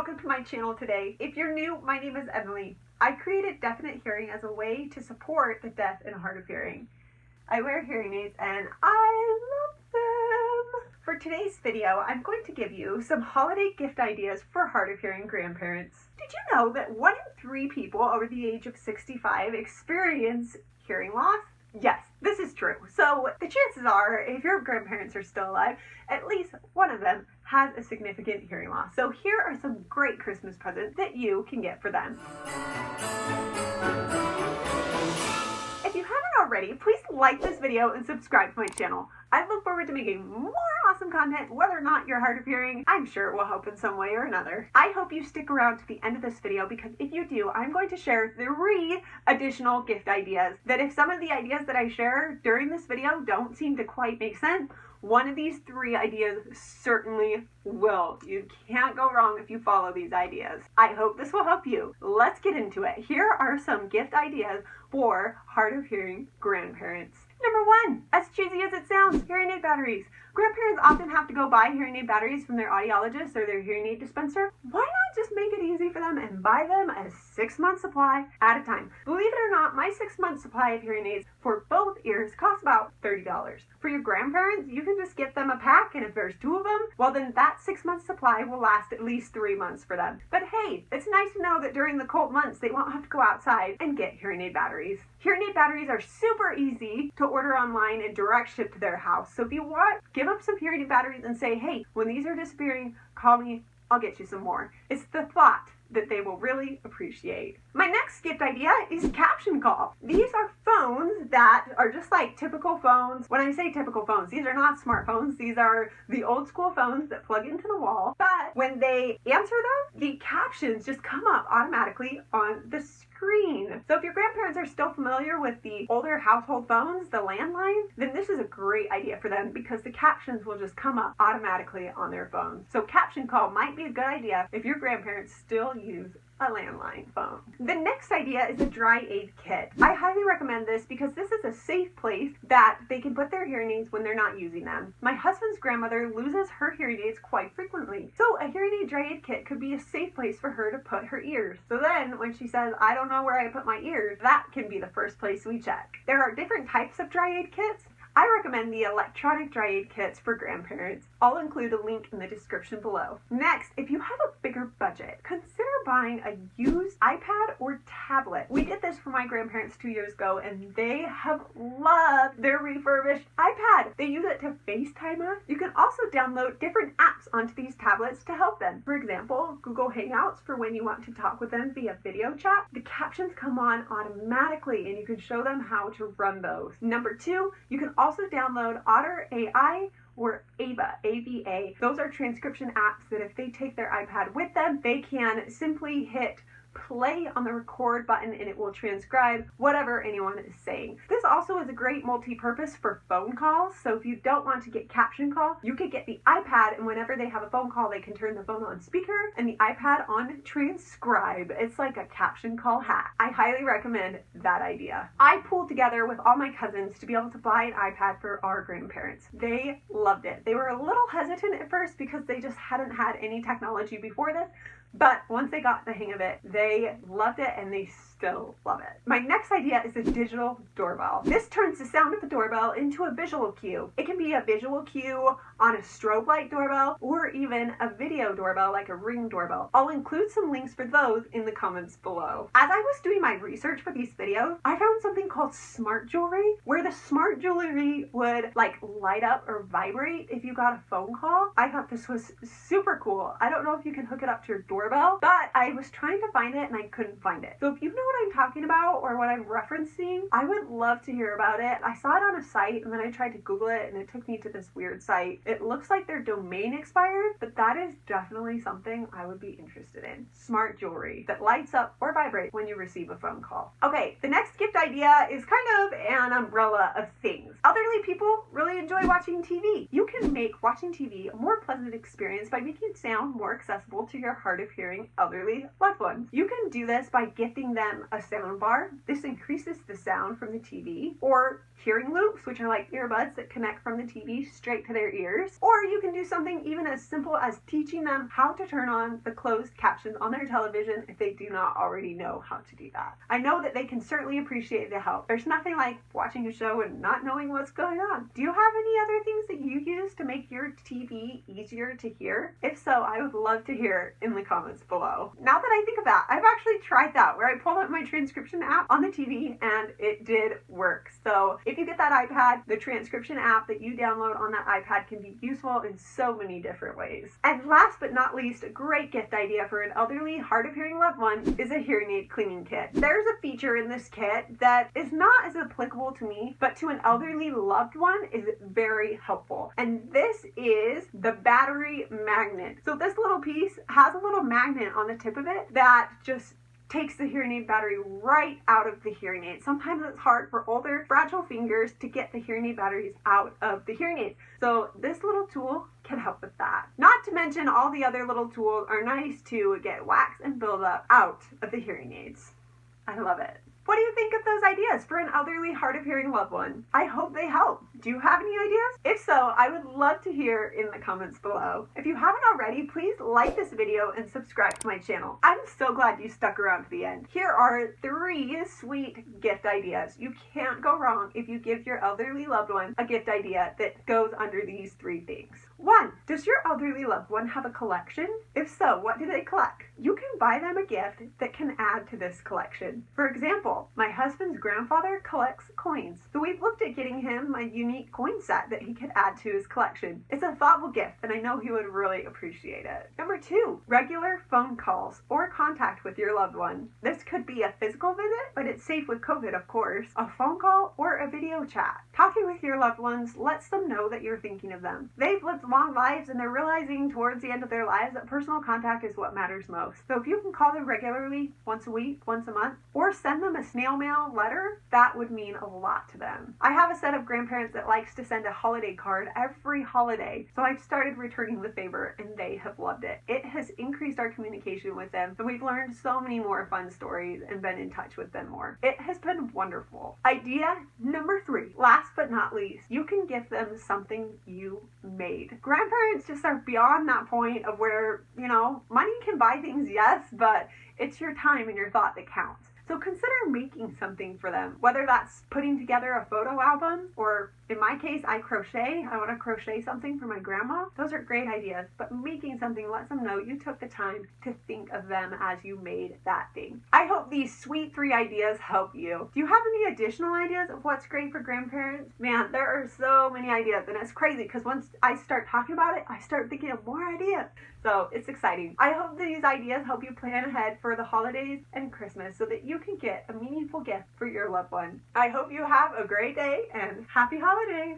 welcome to my channel today. If you're new, my name is Emily. I created Definite Hearing as a way to support the deaf and hard of hearing. I wear hearing aids and I love them. For today's video, I'm going to give you some holiday gift ideas for hard of hearing grandparents. Did you know that 1 in 3 people over the age of 65 experience hearing loss? Yes, this is true. So the chances are, if your grandparents are still alive, at least one of them has a significant hearing loss. So here are some great Christmas presents that you can get for them. If you haven't already, please like this video and subscribe to my channel. I look forward to making more awesome content, whether or not you're hard of hearing. I'm sure it will help in some way or another. I hope you stick around to the end of this video because if you do, I'm going to share 3 additional gift ideas that if some of the ideas that I share during this video don't seem to quite make sense, one of these 3 ideas certainly will. You can't go wrong if you follow these ideas. I hope this will help you. Let's get into it. Here are some gift ideas for hard of hearing grandparents. Number 1, as cheesy as it sounds, hearing aid batteries. Grandparents often have to go buy hearing aid batteries from their audiologist or their hearing aid dispenser. Why not just make it easy for them and buy them a 6-month supply at a time? Believe it or not, my 6-month supply of hearing aids for both ears costs about $30. For your grandparents, you can just get them a pack, and if there's 2 of them, well then that 6-month supply will last at least 3 months for them. But hey, it's nice to know that during the cold months, they won't have to go outside and get hearing aid batteries. Hearing aid batteries are super easy to order online and direct ship to their house. So if you want, give up some hearing aid batteries and say, hey, when these are disappearing, call me, I'll get you some more. It's the thought that they will really appreciate. My next gift idea is Caption Call. These are phones that are just like typical phones. When I say typical phones, these are not smartphones. These are the old school phones that plug into the wall. But when they answer them, the captions just come up automatically on the screen. So if your grandparents are still familiar with the older household phones, the landline, then this is a great idea for them because the captions will just come up automatically on their phones. So Caption Call might be a good idea if your grandparents still use a landline phone. The next idea is a dry aid kit. I highly recommend this because this is a safe place that they can put their hearing aids when they're not using them. My husband's grandmother loses her hearing aids quite frequently, so a hearing aid dry aid kit could be a safe place for her to put her ears. So then when she says, I don't know where I put my ears, that can be the first place we check. There are different types of dry aid kits. I recommend the electronic dry aid kits for grandparents. I'll include a link in the description below. Next, if you have a bigger budget, consider buying a used iPad or tablet. We did this for my grandparents 2 years ago and they have loved their refurbished iPad. They use it to FaceTime us. You can also download different apps onto these tablets to help them. For example, Google Hangouts for when you want to talk with them via video chat. The captions come on automatically and you can show them how to run those. Number 2, you can also download Otter.ai or AVA, A-V-A. Those are transcription apps that if they take their iPad with them, they can simply hit play on the record button and it will transcribe whatever anyone is saying. This also is a great multi-purpose for phone calls. So if you don't want to get Caption Call, you could get the iPad and whenever they have a phone call, they can turn the phone on speaker and the iPad on transcribe. It's like a Caption Call hack. I highly recommend that idea. I pulled together with all my cousins to be able to buy an iPad for our grandparents. They loved it. They were a little hesitant at first because they just hadn't had any technology before this. But once they got the hang of it, they loved it and they still love it. My next idea is a digital doorbell. This turns the sound of the doorbell into a visual cue. It can be a visual cue on a strobe light doorbell or even a video doorbell like a Ring doorbell. I'll include some links for those in the comments below. As I was doing my research for these videos, I found something called smart jewelry where the smart jewelry would like light up or vibrate if you got a phone call. I thought this was super cool. I don't know if you can hook it up to your doorbell, but I was trying to find it and I couldn't find it. So if you know what I'm talking about or what I'm referencing, I would love to hear about it. I saw it on a site and then I tried to Google it and it took me to this weird site. It looks like their domain expired, but that is definitely something I would be interested in. Smart jewelry that lights up or vibrates when you receive a phone call. Okay, the next gift idea is kind of an umbrella of things. Elderly people really enjoy watching TV. You can make watching TV a more pleasant experience by making sound more accessible to your hard of hearing elderly loved ones. You can do this by gifting them a soundbar. This increases the sound from the TV, or hearing loops, which are like earbuds that connect from the TV straight to their ears. Or you can do something even as simple as teaching them how to turn on the closed captions on their television if they do not already know how to do that. I know that they can certainly appreciate the help. There's nothing like watching a show and not knowing what's going on. Do you have any other things that you use to make your TV easier to hear? If so, I would love to hear in the comments below. Now that I think of that, I've actually tried that where I pulled up my transcription app on the TV and it did work. So if you get that iPad, the transcription app that you download on that iPad can be useful in so many different ways. And last but not least, a great gift idea for an elderly, hard of hearing loved one is a hearing aid cleaning kit. There's a feature in this kit that is not as applicable to me, but to an elderly loved one is very helpful. And this is the battery magnet. So this little piece has a little magnet on the tip of it that just takes the hearing aid battery right out of the hearing aid. Sometimes it's hard for older, fragile fingers to get the hearing aid batteries out of the hearing aids. So this little tool can help with that. Not to mention all the other little tools are nice to get wax and buildup out of the hearing aids. I love it. What do you think of those ideas for an elderly, hard of hearing loved one? I hope they help. Do you have any ideas? If so, I would love to hear in the comments below. If you haven't already, please like this video and subscribe to my channel. I'm so glad you stuck around to the end. Here are 3 sweet gift ideas. You can't go wrong if you give your elderly loved one a gift idea that goes under these 3 things. 1. Does your elderly loved one have a collection? If so, what do they collect? You can buy them a gift that can add to this collection. For example, my husband's grandfather collects coins, so we've looked at getting him a unique coin set that he could add to his collection. It's a thoughtful gift, and I know he would really appreciate it. Number 2, regular phone calls or contact with your loved one. This could be a physical visit, but it's safe with COVID, of course, a phone call or a video chat. Talking with your loved ones lets them know that you're thinking of them. They've lived long lives and they're realizing towards the end of their lives that personal contact is what matters most. So if you can call them regularly, once a week, once a month, or send them a snail mail letter, that would mean a lot to them. I have a set of grandparents that likes to send a holiday card every holiday, so I've started returning the favor and they have loved it. It has increased our communication with them, and we've learned so many more fun stories and been in touch with them more. It has been wonderful. Idea number 3, last but not least, you can gift them something you made. Grandparents just are beyond that point of where, money can buy things, yes, but it's your time and your thought that counts. So consider making something for them, whether that's putting together a photo album, or in my case, I crochet. I want to crochet something for my grandma. Those are great ideas, but making something lets them know you took the time to think of them as you made that thing. I hope these sweet 3 ideas help you. Do you have any additional ideas of what's great for grandparents? Man, there are so many ideas, and it's crazy because once I start talking about it, I start thinking of more ideas. So it's exciting. I hope these ideas help you plan ahead for the holidays and Christmas so that you can get a meaningful gift for your loved one. I hope you have a great day and happy holidays.